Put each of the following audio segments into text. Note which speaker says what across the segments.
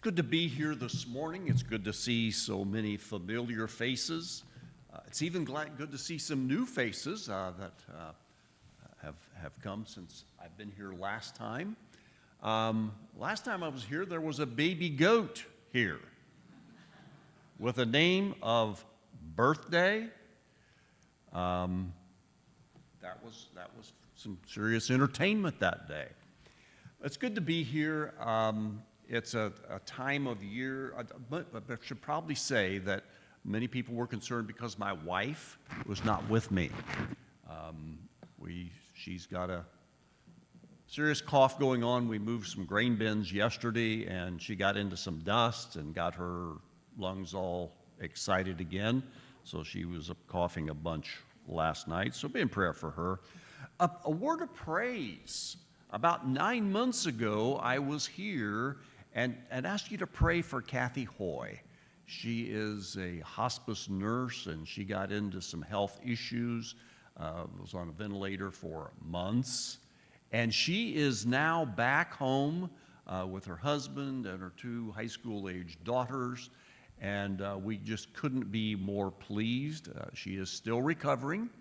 Speaker 1: good to be here this morning. It's good to see so many familiar faces. It's even good to see some new faces that have come since I've been here last time. Last time I was here, there was a baby goat here with a name of Birthday. That was some serious entertainment that day. It's good to be here. It's a time of year, but I should probably say that many people were concerned because my wife was not with me. She's got a serious cough going on. We moved some grain bins yesterday, and she got into some dust and got her lungs all excited again. So she was coughing a bunch last night. So be in prayer for her. A word of praise. About 9 months ago, I was here and asked you to pray for Kathy Hoy. She is a hospice nurse, and she got into some health issues, was on a ventilator for months, and she is now back home with her husband and her 2 high school-aged daughters, and we just couldn't be more pleased. She is still recovering,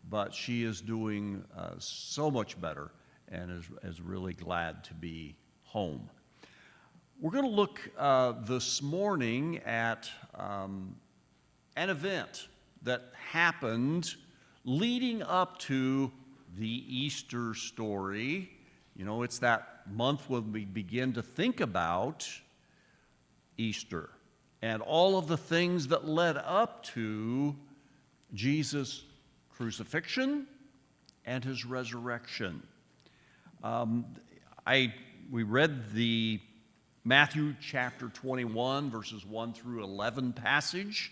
Speaker 1: but she is doing so much better and is really glad to be home. We're going to look this morning at an event that happened leading up to the Easter story. You know, it's that month when we begin to think about Easter and all of the things that led up to Jesus' crucifixion and his resurrection. We read the Matthew chapter 21, verses 1 through 11 passage.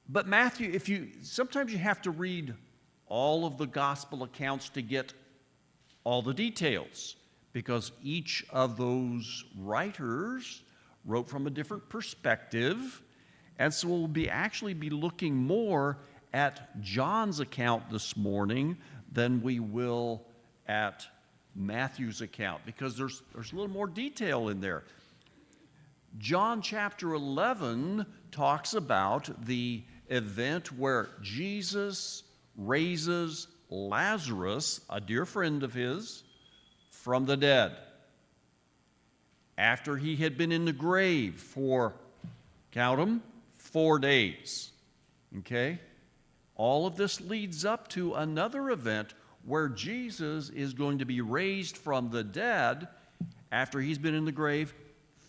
Speaker 1: But Matthew, sometimes you have to read all of the gospel accounts to get all the details, because each of those writers wrote from a different perspective. And so we'll actually be looking more at John's account this morning than we will at Matthew's account, because there's a little more detail in there. John chapter 11 talks about the event where Jesus raises Lazarus, a dear friend of his, from the dead, after he had been in the grave for, count them, 4 days. Okay? All of this leads up to another event where Jesus is going to be raised from the dead after he's been in the grave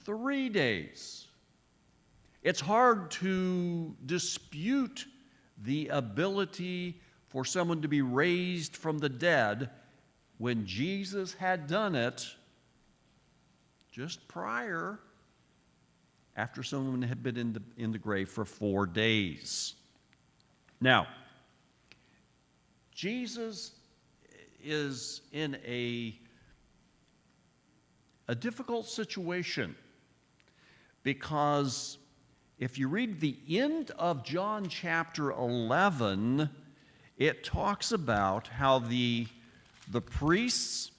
Speaker 1: 3 days. It's hard to dispute the ability for someone to be raised from the dead when Jesus had done it just prior, after someone had been in the grave for 4 days. Now, Jesus is in a difficult situation, because if you read the end of John chapter 11, it talks about how the priests,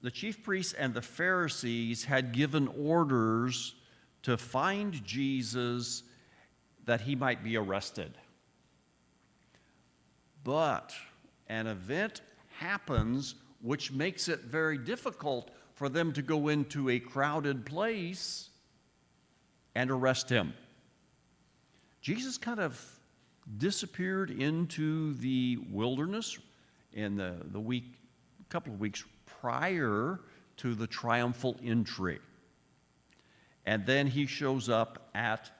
Speaker 1: the chief priests and the Pharisees had given orders to find Jesus that he might be arrested. But an event happens which makes it very difficult for them to go into a crowded place and arrest him. Jesus kind of disappeared into the wilderness in the couple of weeks prior to the triumphal entry. And then he shows up at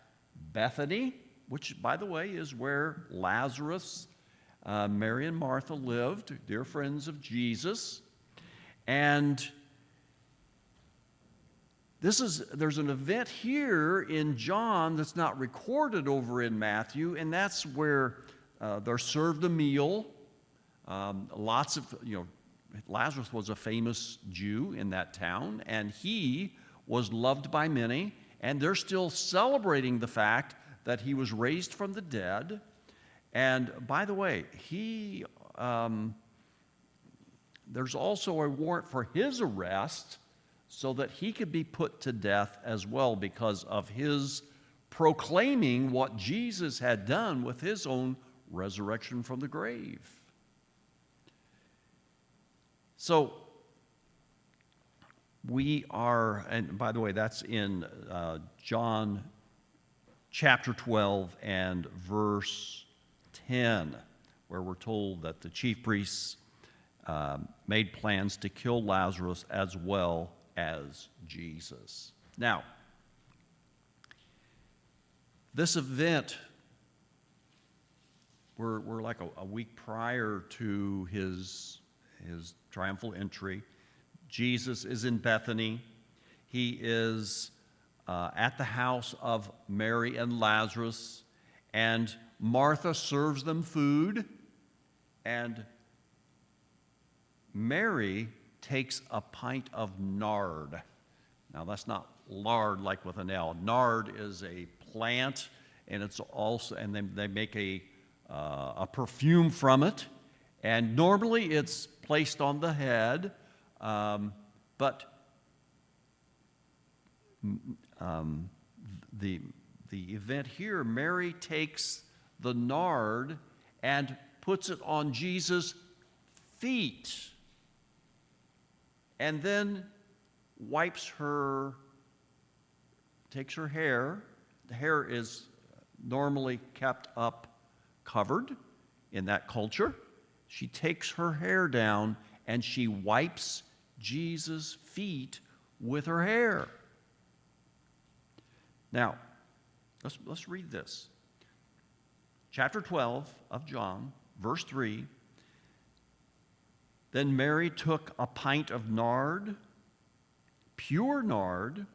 Speaker 1: Bethany, which, by the way, is where Lazarus, Mary and Martha lived, dear friends of Jesus. And there's an event here in John that's not recorded over in Matthew, and that's where they're served a meal. Lazarus was a famous Jew in that town, and he was loved by many, and they're still celebrating the fact that he was raised from the dead. And by the way, there's also a warrant for his arrest, so that he could be put to death as well because of his proclaiming what Jesus had done with his own resurrection from the grave. So we are, and by the way, that's in John chapter 12 and verse 10, where we're told that the chief priests made plans to kill Lazarus as well as Jesus. Now, this event, we're like a week prior to his triumphal entry. Jesus is in Bethany. He is at the house of Mary and Lazarus, and Martha serves them food, and Mary takes a pint of nard. Now, that's not lard like with an L. Nard is a plant, and it's also, and they make a perfume from it, and normally it's placed on the head, but the event here, Mary takes the nard and puts it on Jesus' feet, and then takes her hair. The hair is normally kept up covered in that culture. She takes her hair down and she wipes Jesus' feet with her hair. Now, let's read this. Chapter 12 of John, verse 3. Then Mary took a pint of nard, pure nard,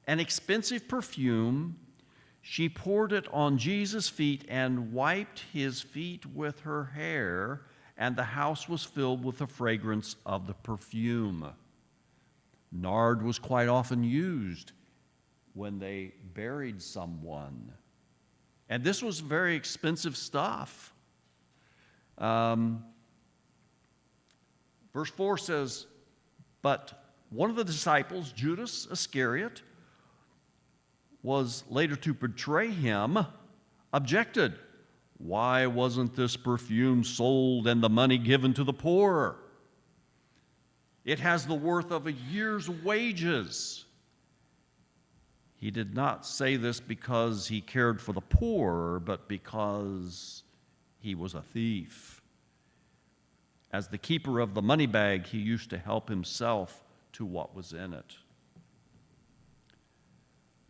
Speaker 1: an expensive perfume. She poured it on Jesus' feet and wiped his feet with her hair, and the house was filled with the fragrance of the perfume. Nard was quite often used when they buried someone. And this was very expensive stuff. Verse 4 says, but one of the disciples, Judas Iscariot, was later to betray him, objected. Why wasn't this perfume sold and the money given to the poor? It has the worth of a year's wages. He did not say this because he cared for the poor, but because he was a thief. As the keeper of the money bag, he used to help himself to what was in it.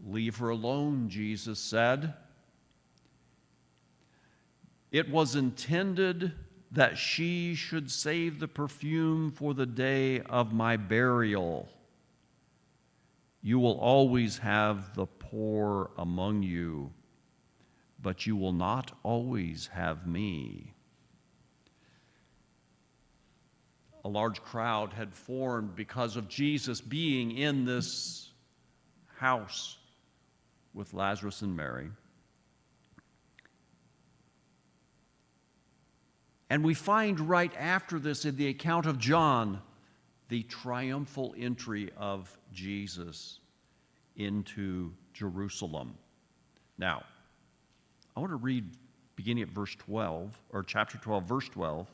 Speaker 1: Leave her alone, Jesus said. It was intended that she should save the perfume for the day of my burial. You will always have the poor among you, but you will not always have me. A large crowd had formed because of Jesus being in this house with Lazarus and Mary. And we find right after this in the account of John, the triumphal entry of Jesus into Jerusalem. Now, I want to read beginning at verse 12, or chapter 12, verse 12.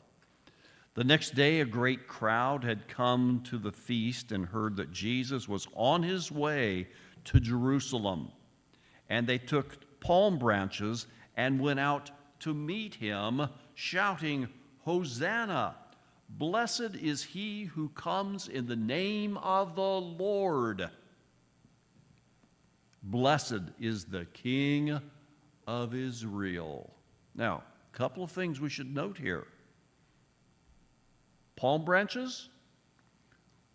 Speaker 1: The next day, a great crowd had come to the feast and heard that Jesus was on his way to Jerusalem. And they took palm branches and went out to meet him, shouting, Hosanna! Blessed is he who comes in the name of the Lord. Blessed is the King of Israel. Now, a couple of things we should note here. Palm branches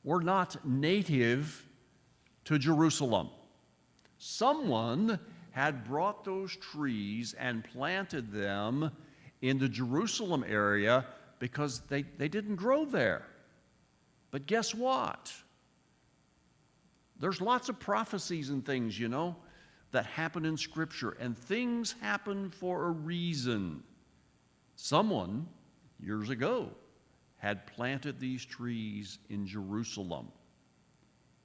Speaker 1: were not native to Jerusalem. Someone had brought those trees and planted them in the Jerusalem area because they didn't grow there. But guess what? There's lots of prophecies and things, that happen in Scripture, and things happen for a reason. Someone, years ago, had planted these trees in Jerusalem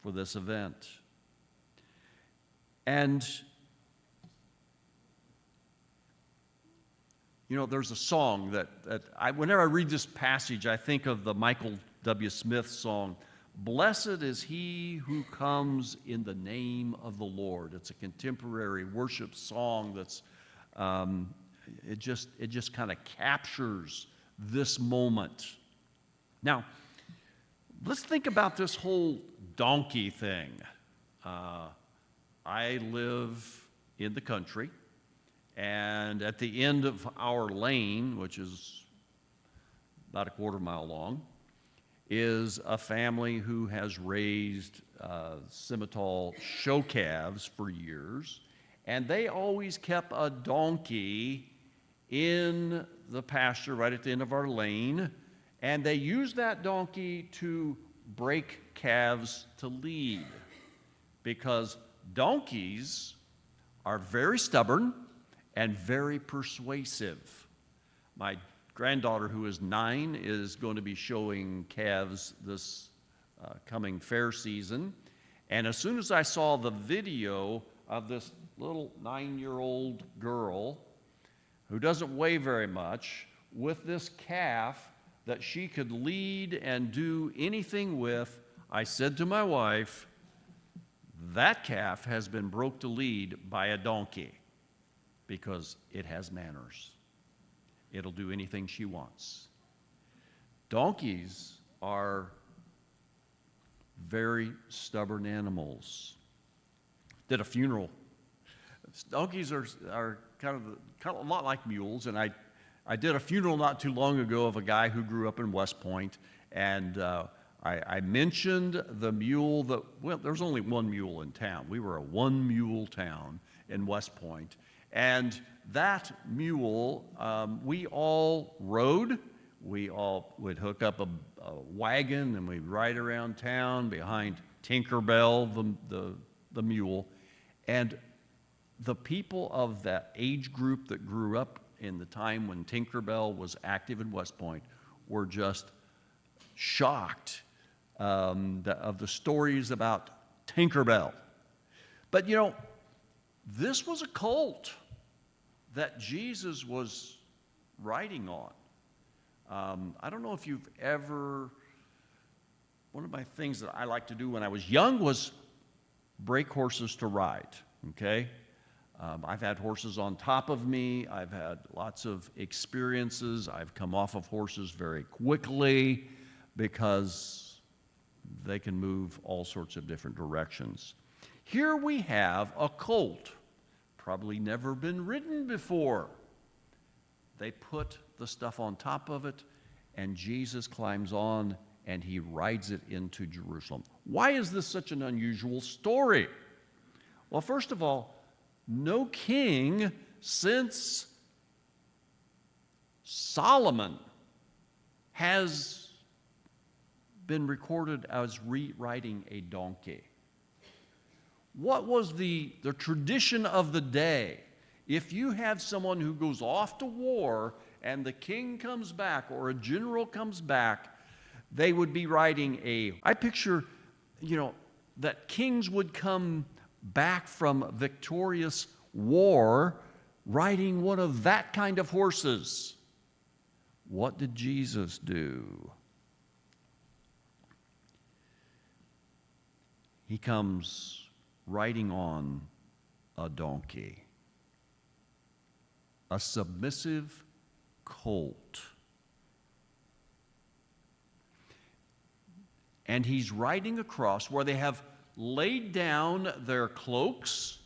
Speaker 1: for this event. And, you know, there's a song whenever I read this passage, I think of the Michael W. Smith song, "Blessed is he who comes in the name of the Lord." It's a contemporary worship song that's, it just kind of captures this moment. Now, let's think about this whole donkey thing. I live in the country, and at the end of our lane, which is about a quarter mile long, is a family who has raised Simmental show calves for years, and they always kept a donkey in the pasture right at the end of our lane, and they used that donkey to break calves to lead, because donkeys are very stubborn and very persuasive. My granddaughter, who is 9, is going to be showing calves this coming fair season. And as soon as I saw the video of this little 9-year-old girl who doesn't weigh very much with this calf that she could lead and do anything with, I said to my wife, that calf has been broke to lead by a donkey because it has manners. It'll do anything she wants. Donkeys are very stubborn animals. Did a funeral. Donkeys are kind of a lot like mules, and I did a funeral not too long ago of a guy who grew up in West Point, and I mentioned the mule there's only one mule in town. We were a one-mule town in West Point, and that mule, we all rode. We all would hook up a wagon, and we'd ride around town behind Tinkerbell, the mule, and the people of that age group that grew up in the time when Tinkerbell was active in West Point were just shocked of the stories about Tinkerbell. But you know, this was a colt that Jesus was riding on. I don't know if you've ever, one of my things that I liked to do when I was young was break horses to ride, okay? I've had horses on top of me. I've had lots of experiences. I've come off of horses very quickly because they can move all sorts of different directions. Here we have a colt, probably never been ridden before. They put the stuff on top of it, and Jesus climbs on, and he rides it into Jerusalem. Why is this such an unusual story? Well, first of all, no king since Solomon has been recorded as riding a donkey. What was the tradition of the day? If you have someone who goes off to war and the king comes back or a general comes back, they would be riding I picture, that kings would come back from victorious war riding one of that kind of horses. What did Jesus do? He comes riding on a donkey, a submissive colt. And he's riding across where they have laid down their cloaks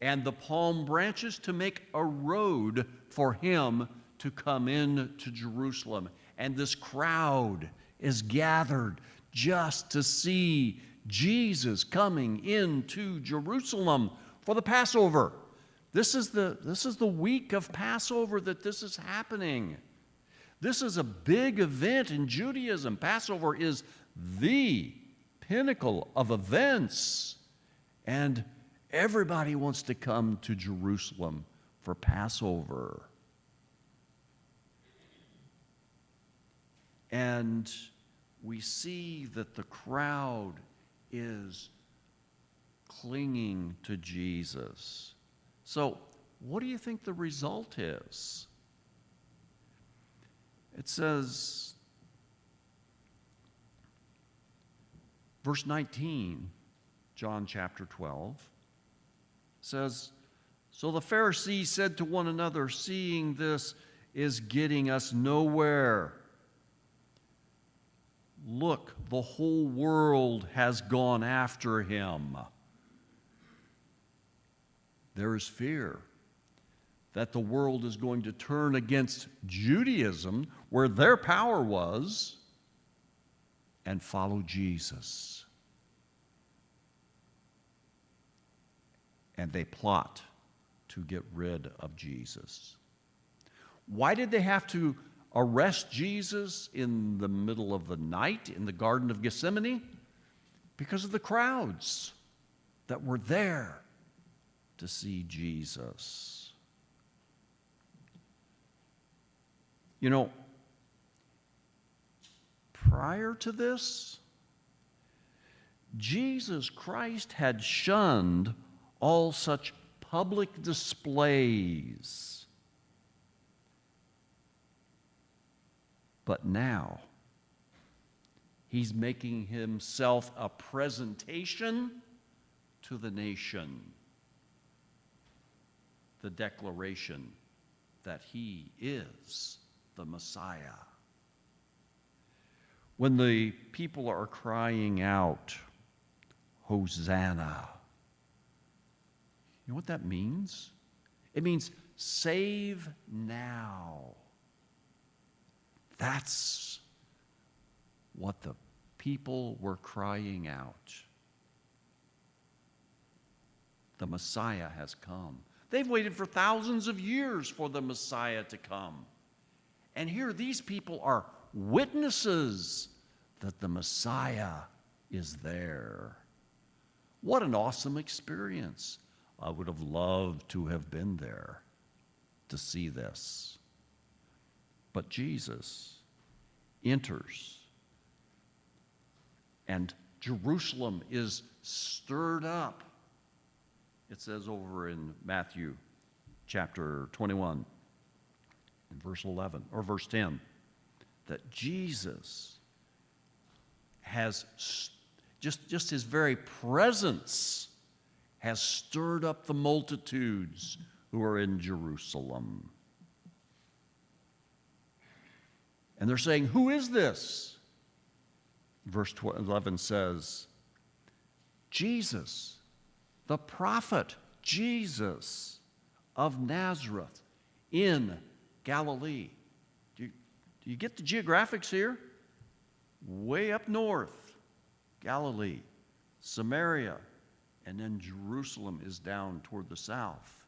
Speaker 1: and the palm branches to make a road for him to come in to Jerusalem. And this crowd is gathered just to see Jesus coming into Jerusalem for the Passover. This is the week of Passover that this is happening. This is a big event in Judaism. Passover is the pinnacle of events, and everybody wants to come to Jerusalem for Passover. And we see that the crowd is clinging to Jesus. So, what do you think the result is? It says, verse 19, John chapter 12, says, "So the Pharisees said to one another, 'Seeing this is getting us nowhere. Look, the whole world has gone after him.'" There is fear that the world is going to turn against Judaism, where their power was, and follow Jesus. And they plot to get rid of Jesus. Why did they have to arrest Jesus in the middle of the night in the Garden of Gethsemane? Because of the crowds that were there to see Jesus. You know, prior to this, Jesus Christ had shunned all such public displays. But now, he's making himself a presentation to the nation. The declaration that he is the Messiah. When the people are crying out, "Hosanna," you know what that means? It means save now. That's what the people were crying out. The Messiah has come. They've waited for thousands of years for the Messiah to come. And here these people are witnesses that the Messiah is there. What an awesome experience. I would have loved to have been there to see this. But Jesus enters, and Jerusalem is stirred up. It says over in Matthew chapter 21, in verse 11, or verse 10, that Jesus has, just his very presence has stirred up the multitudes who are in Jerusalem. And they're saying, "Who is this?" Verse 11 says, "Jesus, the prophet Jesus of Nazareth in Galilee." Do you get the geographics here? Way up north, Galilee, Samaria, and then Jerusalem is down toward the south.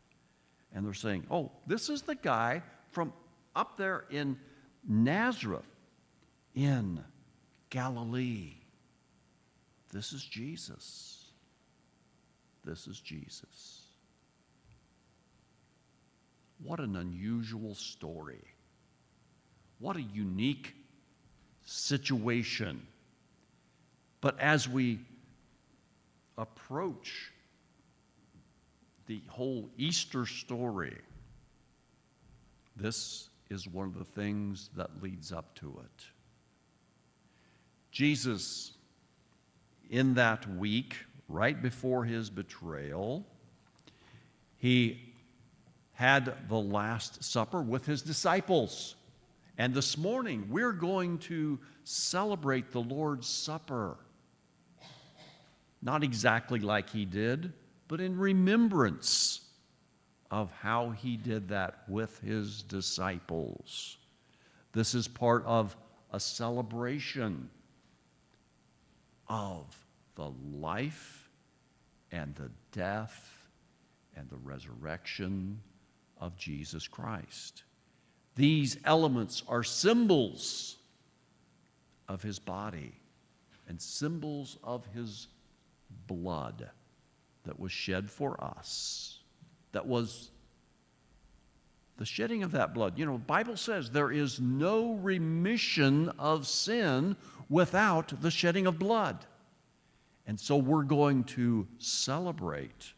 Speaker 1: And they're saying, "Oh, this is the guy from up there in Nazareth in Galilee. This is Jesus. This is Jesus." What an unusual story. What a unique situation. But as we approach the whole Easter story, this is one of the things that leads up to it. Jesus, in that week, right before his betrayal, he had the Last Supper with his disciples. And this morning, we're going to celebrate the Lord's Supper. Not exactly like he did, but in remembrance of how he did that with his disciples. This is part of a celebration of the life and the death and the resurrection of Jesus Christ. These elements are symbols of his body and symbols of his blood that was shed for us. That was the shedding of that blood. You know, the Bible says there is no remission of sin without the shedding of blood. And so we're going to celebrate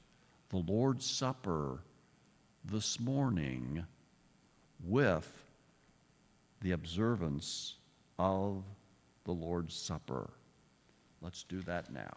Speaker 1: the Lord's Supper this morning with the observance of the Lord's Supper. Let's do that now.